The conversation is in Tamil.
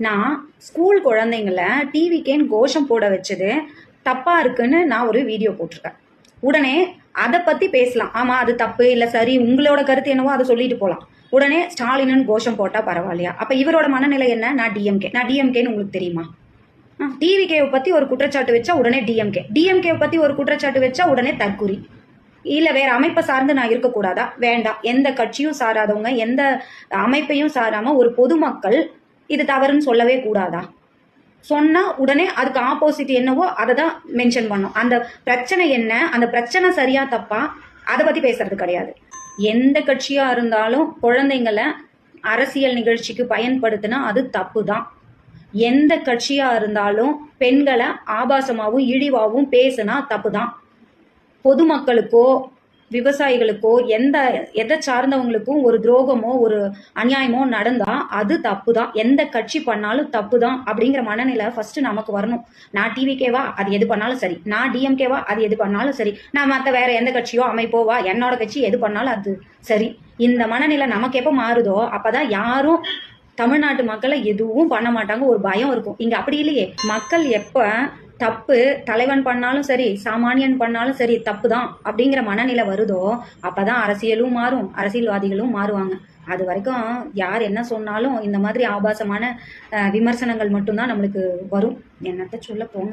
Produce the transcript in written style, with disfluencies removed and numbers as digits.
நான் ஸ்கூல் குழந்தைங்கள டிவிக்கேன்னு கோஷம் போட வச்சது தப்பா இருக்குன்னு நான் ஒரு வீடியோ போட்டிருக்கேன். உடனே அதை பத்தி பேசலாம். ஆமா அது தப்பு இல்ல சரி, உங்களோட கருத்து என்னவோ அதை சொல்லிட்டு போலாம். உடனே ஸ்டாலின் கோஷம் போட்டா பரவாயில்லையா? அப்ப இவரோட மனநிலை என்ன? நான் டிஎம்கேன்னு உங்களுக்கு தெரியுமா? டிவிகேவை பத்தி ஒரு குற்றச்சாட்டு வச்சா உடனே டிஎம்கே பத்தி ஒரு குற்றச்சாட்டு வச்சா உடனே தற்குறி. இல்ல வேற அமைப்பை சார்ந்து நான் இருக்கக்கூடாதா? வேண்டாம். எந்த கட்சியும் சாராதவங்க, எந்த அமைப்பையும் சாராம ஒரு பொதுமக்கள் இது தவறுன்னு சொல்லவே கூடாதா? சொன்னா உடனே அதுக்கு ஆப்போசிட் என்னவோ அதை தான் மென்ஷன் பண்ணும். அந்த பிரச்சனை என்ன, அந்த பிரச்சனை சரியா தப்பா, அதை பத்தி பேசுறது கிடையாது. எந்த கட்சியா இருந்தாலும் குழந்தைங்களை அரசியல் நிகழ்ச்சிக்கு பயன்படுத்தினா அது தப்பு தான். எந்த கட்சியா இருந்தாலும் பெண்களை ஆபாசமாவும் இழிவாகவும் பேசுனா தப்பு தான். பொதுமக்களுக்கோ விவசாயிகளுக்கோ எதை சார்ந்தவங்களுக்கும் ஒரு துரோகமோ ஒரு அநியாயமோ நடந்தா அது தப்பு தான். எந்த கட்சி பண்ணாலும் தப்பு தான் அப்படிங்கிற மனநிலை ஃபர்ஸ்ட் நமக்கு வரணும். நான் டிவிகேவா, அது எது பண்ணாலும் சரி. நான் டிஎம்கேவா, அது எது பண்ணாலும் சரி. நான் மற்ற வேற எந்த கட்சியோ அமைப்போவா, என்னோட கட்சி எது பண்ணாலும் அது சரி. இந்த மனநிலை நமக்கு எப்போ மாறுதோ அப்பதான் யாரும் தமிழ்நாட்டு மக்களை எதுவும் பண்ண மாட்டாங்க. ஒரு பயம் இருக்கும். இங்க அப்படி இல்லையே. மக்கள் எப்ப தப்பு தலைவன் பண்ணாலும் சரி, சாமானியன் பண்ணாலும் சரி, தப்பு தான் அப்படிங்கிற மனநிலை வருதோ அப்பதான் அரசியலும் மாறும், அரசியல்வாதிகளும் மாறுவாங்க. அது வரைக்கும் யார் என்ன சொன்னாலும் இந்த மாதிரி ஆபாசமான விமர்சனங்கள் மட்டும்தான் நம்மளுக்கு வரும். என்னத்த சொல்ல போங்க.